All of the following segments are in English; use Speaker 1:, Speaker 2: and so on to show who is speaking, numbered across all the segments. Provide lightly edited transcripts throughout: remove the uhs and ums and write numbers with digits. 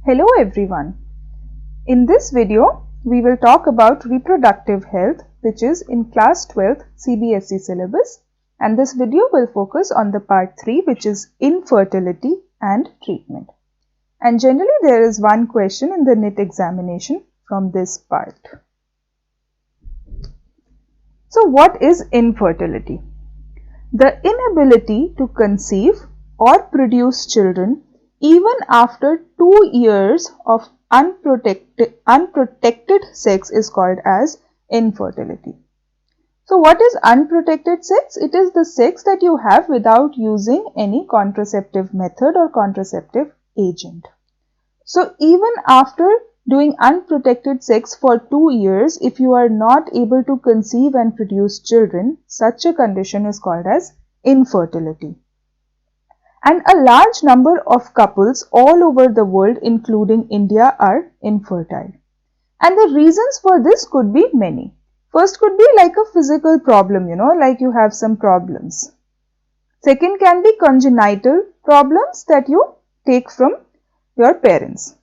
Speaker 1: Hello everyone. In this video, we will talk about reproductive health, which is in class 12th CBSE syllabus, and this video will focus on the part 3, which is infertility and treatment. And generally there is one question in the NIT examination from this part. So what is infertility? The inability to conceive or produce children even after 2 years of unprotected sex is called as infertility. So what is unprotected sex? It is the sex that you have without using any contraceptive method or contraceptive agent. So even after doing unprotected sex for 2 years, if you are not able to conceive and produce children, such a condition is called as infertility. And a large number of couples all over the world, including India, are infertile. And the reasons for this could be many. First could be like a physical problem, like you have some problems. Second can be congenital problems that you take from your parents.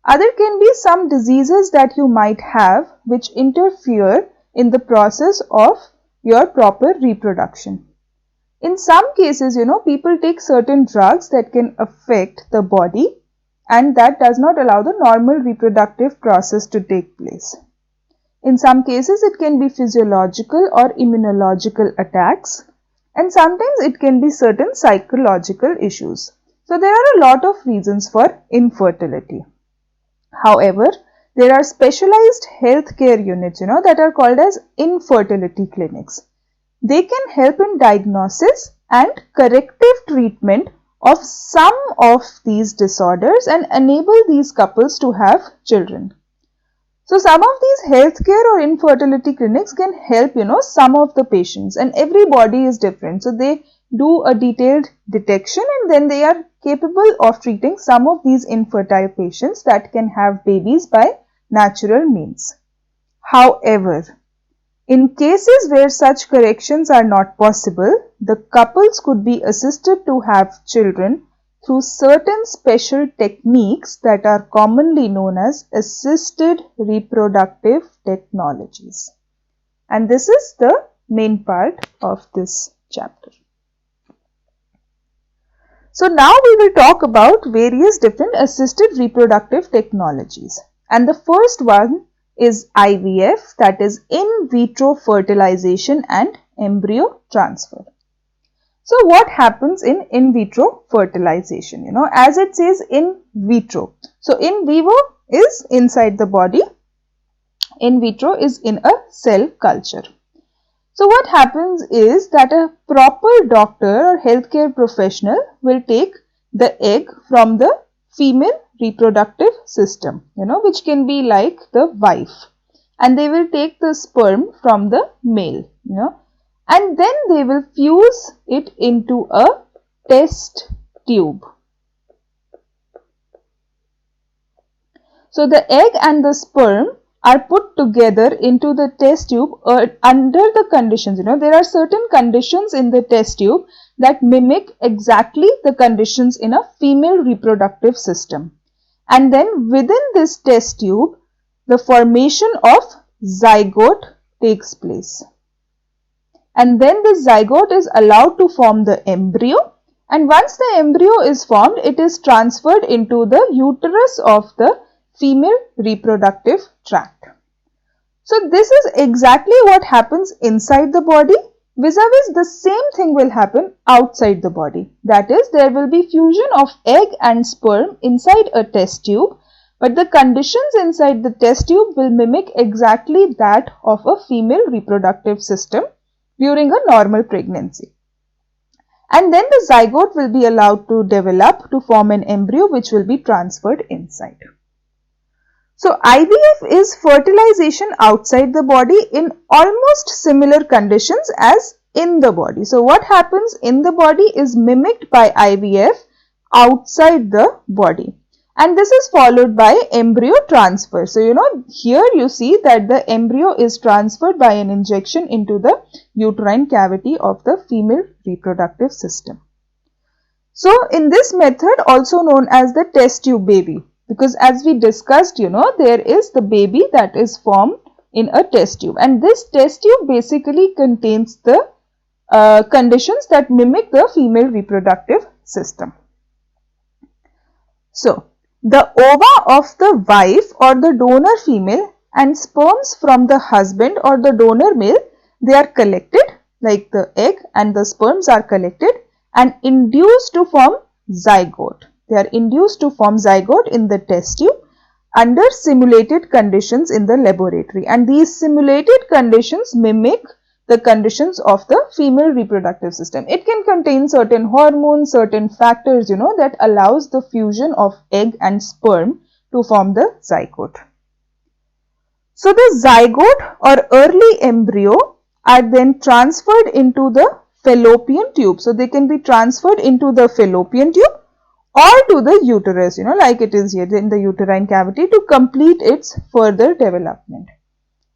Speaker 1: Other can be some diseases that you might have which interfere in the process of your proper reproduction. In some cases, people take certain drugs that can affect the body and that does not allow the normal reproductive process to take place. In some cases, it can be physiological or immunological attacks, and sometimes it can be certain psychological issues. So there are a lot of reasons for infertility. However, there are specialized healthcare units, that are called as infertility clinics. They can help in diagnosis and corrective treatment of some of these disorders and enable these couples to have children. So some of these healthcare or infertility clinics can help, some of the patients, and every body is different. So they do a detailed detection and then they are capable of treating some of these infertile patients that can have babies by natural means. However, in cases where such corrections are not possible, the couples could be assisted to have children through certain special techniques that are commonly known as assisted reproductive technologies. And this is the main part of this chapter. So now we will talk about various different assisted reproductive technologies. And the first one is IVF, that is in vitro fertilization and embryo transfer. So what happens in vitro fertilization? As it says in vitro. So in vivo is inside the body. In vitro is in a cell culture. So what happens is that a proper doctor or healthcare professional will take the egg from the female reproductive system, which can be like the wife, and they will take the sperm from the male, and then they will fuse it into a test tube. So the egg and the sperm are put together into the test tube under the conditions, there are certain conditions in the test tube that mimic exactly the conditions in a female reproductive system. And then within this test tube, the formation of zygote takes place. And then the zygote is allowed to form the embryo. And once the embryo is formed, it is transferred into the uterus of the female reproductive tract. So this is exactly what happens inside the body. Vis-a-vis, the same thing will happen outside the body. That is, there will be fusion of egg and sperm inside a test tube, but the conditions inside the test tube will mimic exactly that of a female reproductive system during a normal pregnancy. And then the zygote will be allowed to develop to form an embryo which will be transferred inside. So IVF is fertilization outside the body in almost similar conditions as in the body. So what happens in the body is mimicked by IVF outside the body. And this is followed by embryo transfer. So here you see that the embryo is transferred by an injection into the uterine cavity of the female reproductive system. So in this method, also known as the test tube baby, because as we discussed, there is the baby that is formed in a test tube, and this test tube basically contains the conditions that mimic the female reproductive system. So, the ova of the wife or the donor female and sperms from the husband or the donor male, they are collected, like the egg and the sperms are collected and induced to form zygote. They are induced to form zygote in the test tube under simulated conditions in the laboratory, and these simulated conditions mimic the conditions of the female reproductive system. It can contain certain hormones, certain factors, that allows the fusion of egg and sperm to form the zygote. So the zygote or early embryo are then transferred into the fallopian tube. So they can be transferred into the fallopian tube or to the uterus, like it is here in the uterine cavity, to complete its further development.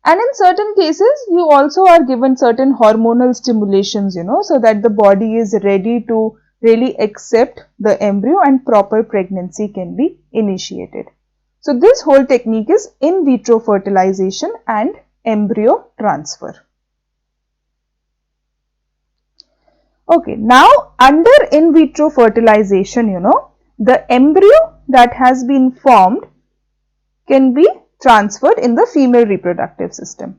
Speaker 1: And in certain cases, you also are given certain hormonal stimulations, so that the body is ready to really accept the embryo and proper pregnancy can be initiated. So this whole technique is in vitro fertilization and embryo transfer. Okay, now under in vitro fertilization, the embryo that has been formed can be transferred in the female reproductive system.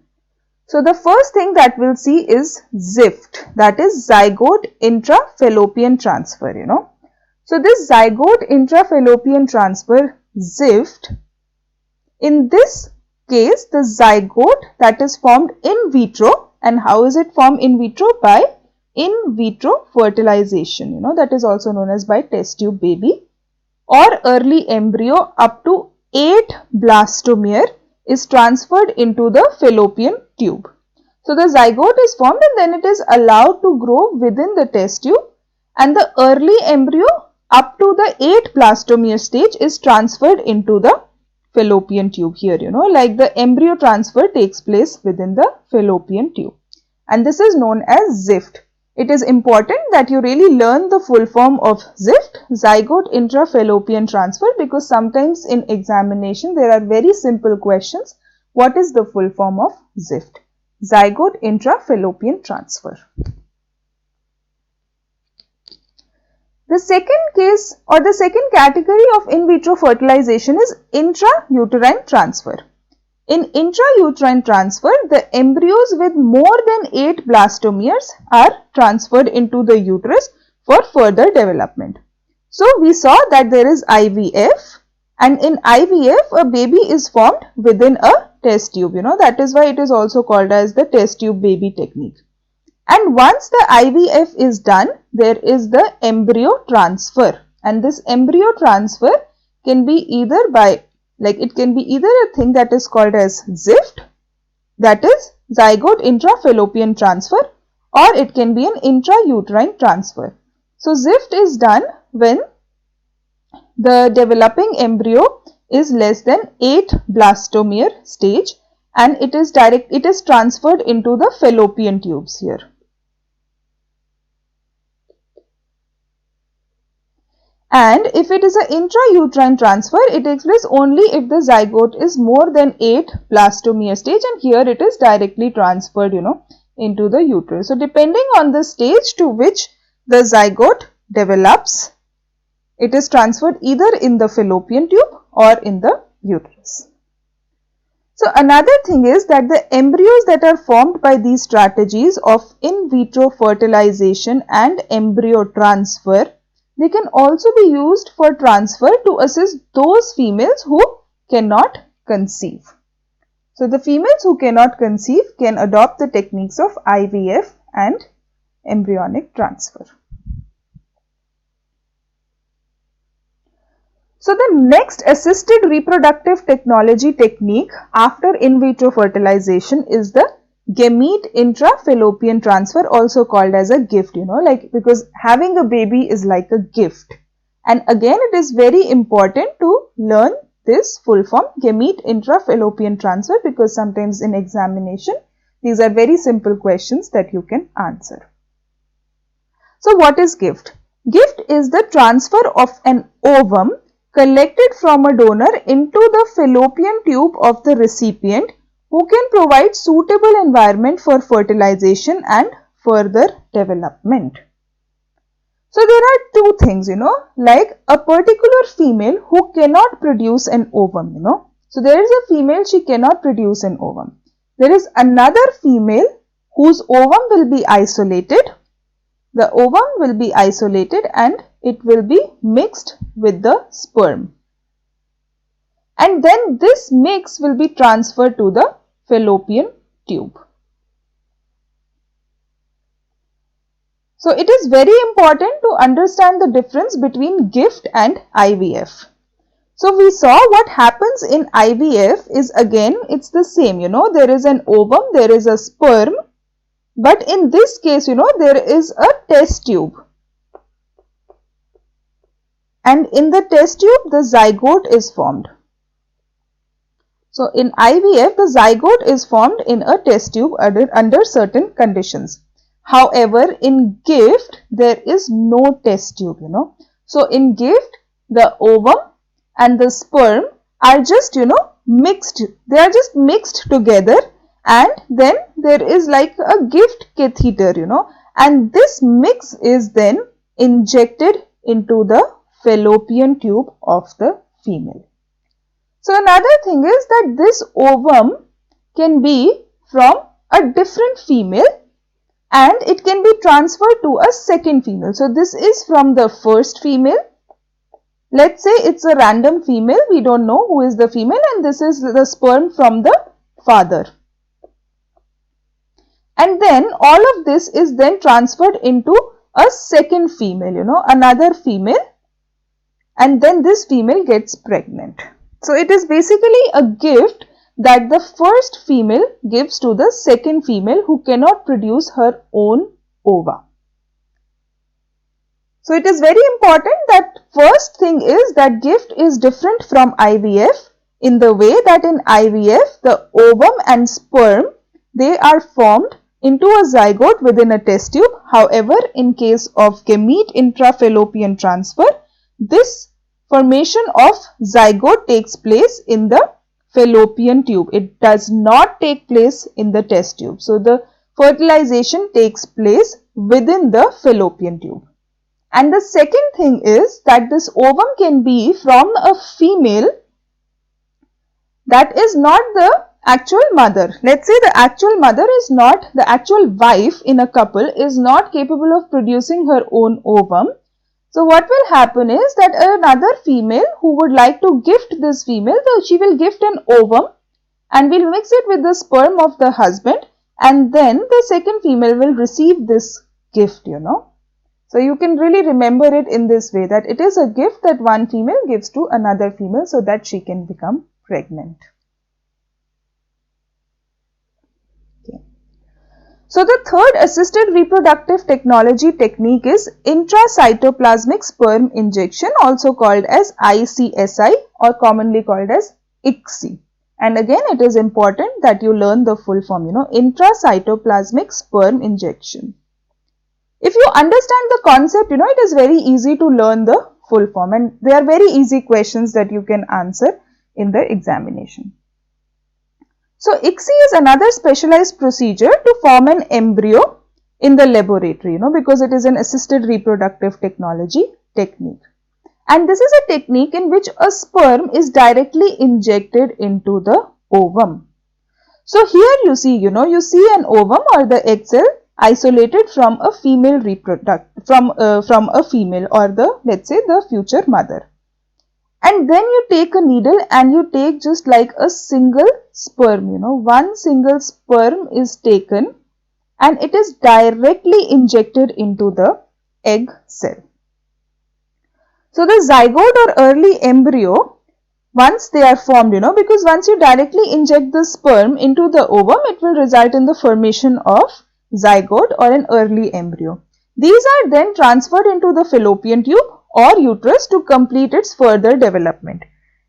Speaker 1: So the first thing that we'll see is ZIFT, that is zygote intrafallopian transfer, So this zygote intrafallopian transfer, ZIFT, in this case the zygote that is formed in vitro, and how is it formed in vitro? By in vitro fertilization, that is also known as by test tube baby, or early embryo up to 8 blastomere is transferred into the fallopian tube. So the zygote is formed and then it is allowed to grow within the test tube, and the early embryo up to the 8 blastomere stage is transferred into the fallopian tube here, like the embryo transfer takes place within the fallopian tube, and this is known as ZIFT. It is important that you really learn the full form of ZIFT, zygote intrafallopian transfer, because sometimes in examination there are very simple questions. What is the full form of ZIFT? Zygote intrafallopian transfer. The second case or the second category of in vitro fertilization is intrauterine transfer. In intrauterine transfer, the embryos with more than 8 blastomeres are transferred into the uterus for further development. So we saw that there is IVF, and in IVF a baby is formed within a test tube, that is why it is also called as the test tube baby technique. And once the IVF is done, there is the embryo transfer, and this embryo transfer can be either by it can be either a thing that is called as ZIFT, that is zygote intrafallopian transfer, or it can be an intrauterine transfer. So ZIFT is done when the developing embryo is less than 8 blastomere stage, and it is transferred into the fallopian tubes here. And if it is an intrauterine transfer, it takes place only if the zygote is more than 8 blastomere stage, and here it is directly transferred, into the uterus. So depending on the stage to which the zygote develops, it is transferred either in the fallopian tube or in the uterus. So another thing is that the embryos that are formed by these strategies of in vitro fertilization and embryo transfer, they can also be used for transfer to assist those females who cannot conceive. So the females who cannot conceive can adopt the techniques of IVF and embryonic transfer. So the next assisted reproductive technology technique after in vitro fertilization is the gamete intrafallopian transfer, also called as a gift, because having a baby is like a gift. And again, it is very important to learn this full form, gamete intrafallopian transfer, because sometimes in examination these are very simple questions that you can answer. So what is gift? Gift is the transfer of an ovum collected from a donor into the fallopian tube of the recipient, who can provide suitable environment for fertilization and further development. So there are two things, like a particular female who cannot produce an ovum, So there is a female, she cannot produce an ovum. There is another female whose ovum will be isolated. The ovum will be isolated and it will be mixed with the sperm. And then this mix will be transferred to the fallopian tube. So it is very important to understand the difference between GIFT and IVF. So we saw what happens in IVF is, again, it's the same, there is an ovum, there is a sperm, but in this case, there is a test tube. And in the test tube, the zygote is formed. So in IVF, the zygote is formed in a test tube under certain conditions. However, in GIFT, there is no test tube, So in GIFT, the ovum and the sperm are just, mixed. They are just mixed together, and then there is like a GIFT catheter, and this mix is then injected into the fallopian tube of the female. So another thing is that this ovum can be from a different female and it can be transferred to a second female. So this is from the first female. Let's say it's a random female, we don't know who is the female, and this is the sperm from the father. And then all of this is then transferred into a second female, another female, and then this female gets pregnant. So it is basically a gift that the first female gives to the second female who cannot produce her own ova. So it is very important that first thing is that GIFT is different from IVF in the way that in IVF the ovum and sperm, they are formed into a zygote within a test tube. However, in case of gamete intrafallopian transfer, this formation of zygote takes place in the fallopian tube. It does not take place in the test tube. So the fertilization takes place within the fallopian tube. And the second thing is that this ovum can be from a female that is not the actual mother. Let's say the actual mother is not, the actual wife in a couple is not capable of producing her own ovum. So what will happen is that another female who would like to gift this female, she will gift an ovum and will mix it with the sperm of the husband, and then the second female will receive this gift, So you can really remember it in this way, that it is a gift that one female gives to another female so that she can become pregnant. So the third assisted reproductive technology technique is intracytoplasmic sperm injection, also called as ICSI or commonly called as ICSI. And again, it is important that you learn the full form, intracytoplasmic sperm injection. If you understand the concept, it is very easy to learn the full form, and they are very easy questions that you can answer in the examination. So ICSI is another specialized procedure to form an embryo in the laboratory, because it is an assisted reproductive technology technique. And this is a technique in which a sperm is directly injected into the ovum. So here you see, you see an ovum or the egg cell isolated from a female from a female, or the, let's say, the future mother. And then you take a needle and you take just like a single sperm, one single sperm is taken and it is directly injected into the egg cell. So the zygote or early embryo, once they are formed, because once you directly inject the sperm into the ovum, it will result in the formation of zygote or an early embryo. These are then transferred into the fallopian tube or uterus to complete its further development.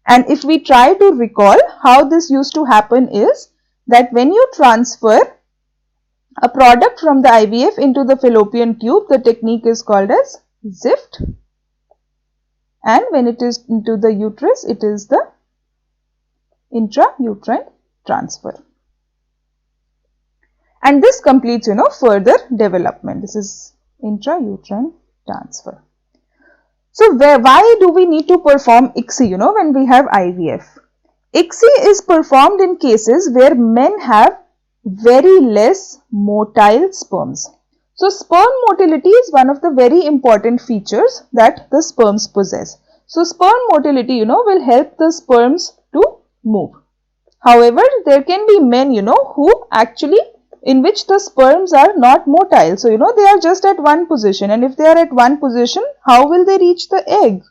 Speaker 1: And if we try to recall how this used to happen is that when you transfer a product from the IVF into the fallopian tube, the technique is called as ZIFT. and when it is into the uterus, it is the intrauterine transfer. And this completes, further development. This is intrauterine transfer. So why do we need to perform ICSI, when we have IVF? ICSI is performed in cases where men have very less motile sperms. So sperm motility is one of the very important features that the sperms possess. So sperm motility, will help the sperms to move. However, there can be men, who actually in which the sperms are not motile. So, they are just at one position, and if they are at one position, how will they reach the egg?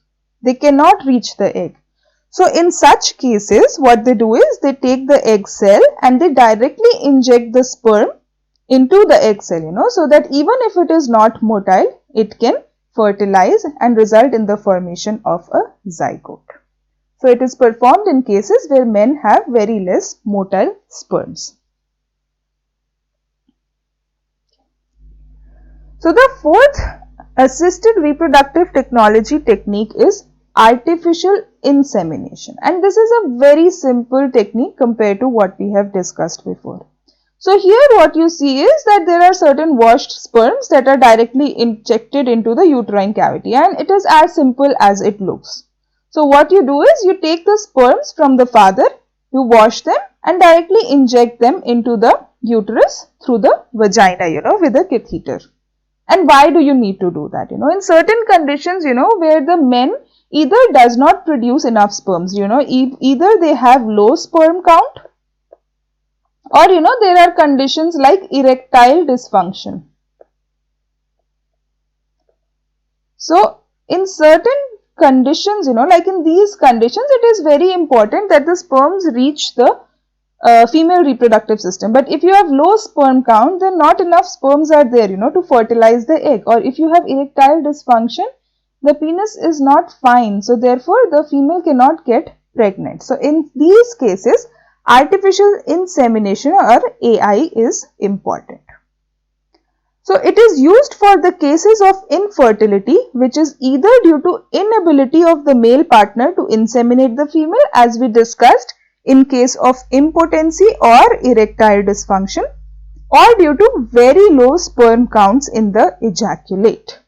Speaker 1: They cannot reach the egg. So, in such cases, what they do is they take the egg cell and they directly inject the sperm into the egg cell, so that even if it is not motile, it can fertilize and result in the formation of a zygote. So, it is performed in cases where men have very less motile sperms. So, the fourth assisted reproductive technology technique is artificial insemination, and this is a very simple technique compared to what we have discussed before. So, here what you see is that there are certain washed sperms that are directly injected into the uterine cavity, and it is as simple as it looks. So, what you do is you take the sperms from the father, you wash them and directly inject them into the uterus through the vagina, with a catheter. And why do you need to do that? In certain conditions, where the men either does not produce enough sperms, either they have low sperm count, or, there are conditions like erectile dysfunction. So, in certain conditions, like in these conditions, it is very important that the sperms reach the female reproductive system. But if you have low sperm count, then not enough sperms are there, to fertilize the egg. Or if you have erectile dysfunction, the penis is not fine. So, therefore, the female cannot get pregnant. So, in these cases, artificial insemination or AI is important. So, it is used for the cases of infertility, which is either due to inability of the male partner to inseminate the female, as we discussed, in case of impotency or erectile dysfunction, or due to very low sperm counts in the ejaculate.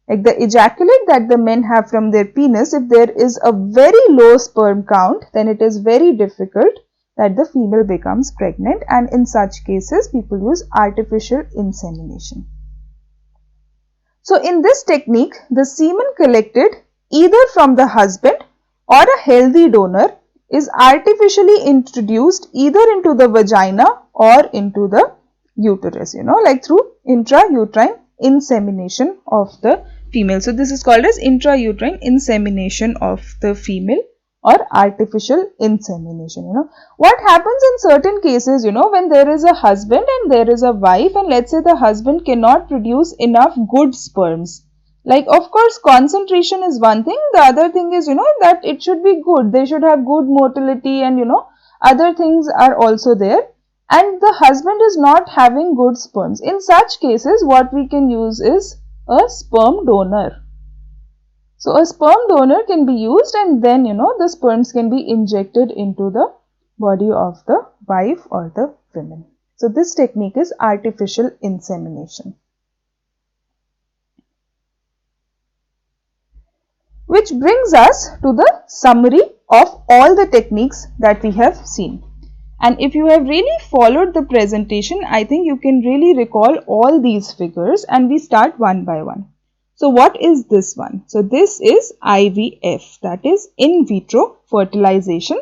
Speaker 1: Like the ejaculate that the men have from their penis, if there is a very low sperm count, then it is very difficult that the female becomes pregnant, and in such cases people use artificial insemination. So, in this technique, the semen collected either from the husband or a healthy donor is artificially introduced either into the vagina or into the uterus, like through intrauterine insemination of the female. So, this is called as intrauterine insemination of the female or artificial insemination. What happens in certain cases, when there is a husband and there is a wife, and let's say the husband cannot produce enough good sperms. Like, of course, concentration is one thing. The other thing is, that it should be good. They should have good motility, and, other things are also there. And the husband is not having good sperms. In such cases, what we can use is a sperm donor. So, a sperm donor can be used, and then, the sperms can be injected into the body of the wife or the woman. So, this technique is artificial insemination. Which brings us to the summary of all the techniques that we have seen. And if you have really followed the presentation, I think you can really recall all these figures, and we start one by one. So, what is this one? So, this is IVF, that is in vitro fertilization,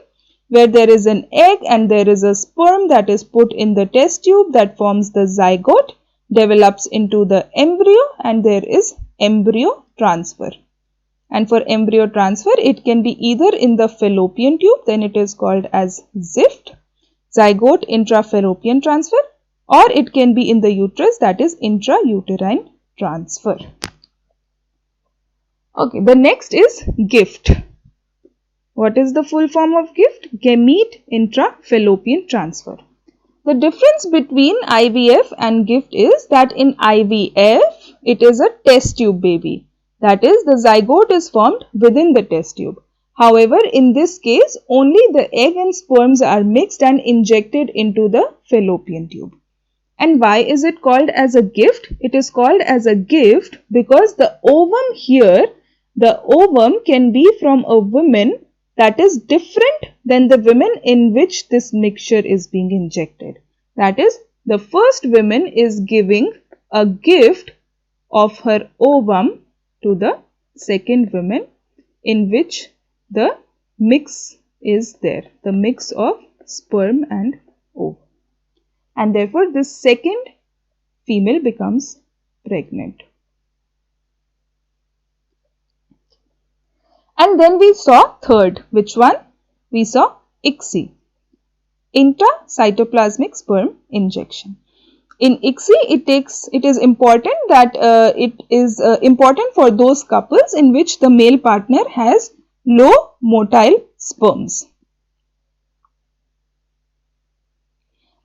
Speaker 1: where there is an egg and there is a sperm that is put in the test tube that forms the zygote, develops into the embryo, and there is embryo transfer. And for embryo transfer, it can be either in the fallopian tube, then it is called as ZIFT, zygote intrafallopian transfer, or it can be in the uterus, that is intrauterine transfer. Okay, the next is GIFT. What is the full form of GIFT? Gamete intrafallopian transfer. The difference between IVF and GIFT is that in IVF, it is a test tube baby, That is, the zygote is formed within the test tube. However, in this case, only the egg and sperms are mixed and injected into the fallopian tube. And why is it called as a gift? It is called as a gift because the ovum here, the ovum can be from a woman that is different than the women in which this mixture is being injected. That is, the first woman is giving a gift of her ovum to the second woman in which the mix is there, the mix of sperm and ovum. And therefore, this second female becomes pregnant. And then we saw third. Which one? We saw ICSI, intracytoplasmic sperm injection. In ICSI, it is important that it is important for those couples in which the male partner has low motile sperms.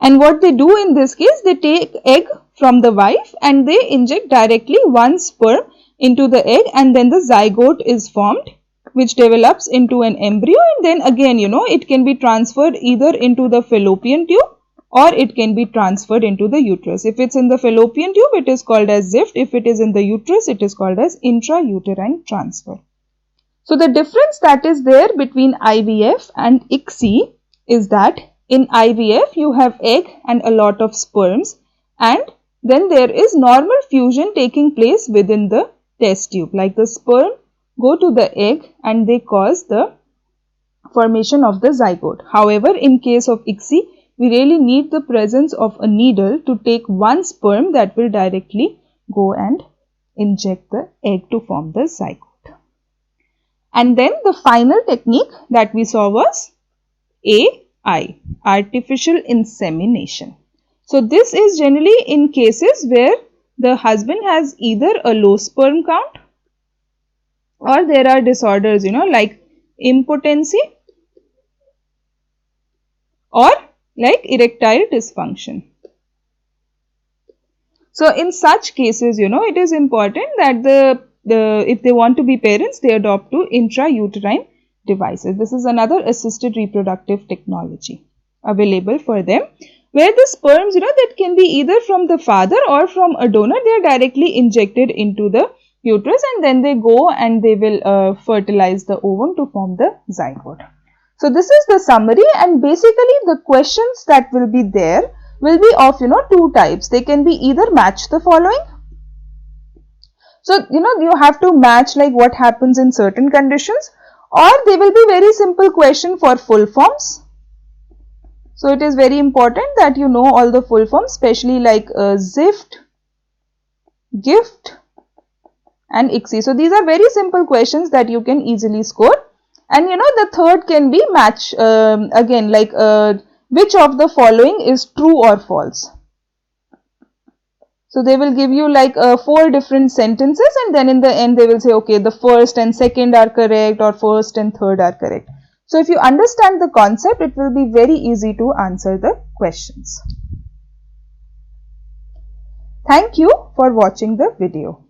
Speaker 1: And what they do in this case, they take egg from the wife and they inject directly one sperm into the egg, and then the zygote is formed, which develops into an embryo, and then again, it can be transferred either into the fallopian tube or it can be transferred into the uterus. If it's in the fallopian tube, it is called as ZIFT. If it is in the uterus, it is called as intrauterine transfer. So the difference that is there between IVF and ICSI is that in IVF, you have egg and a lot of sperms, and then there is normal fusion taking place within the test tube. Like the sperm go to the egg and they cause the formation of the zygote. However, in case of ICSI, we really need the presence of a needle to take one sperm that will directly go and inject the egg to form the zygote. And then the final technique that we saw was AI, artificial insemination. So this is generally in cases where the husband has either a low sperm count or there are disorders, like impotency or like erectile dysfunction. So in such cases, it is important that if they want to be parents, they adopt to intrauterine devices. This is another assisted reproductive technology available for them, where the sperms, that can be either from the father or from a donor, they are directly injected into the uterus and then they go and they will fertilize the ovum to form the zygote. So this is the summary, and basically the questions that will be there will be of two types. They can be either match the following. So you have to match like what happens in certain conditions, or they will be very simple question for full forms. So it is very important that you know all the full forms, especially like ZIFT, GIFT and ICSI. So these are very simple questions that you can easily score. And the third can be match again, like which of the following is true or false. So they will give you like 4 different sentences, and then in the end they will say, okay, the first and second are correct or first and third are correct. So if you understand the concept, it will be very easy to answer the questions. Thank you for watching the video.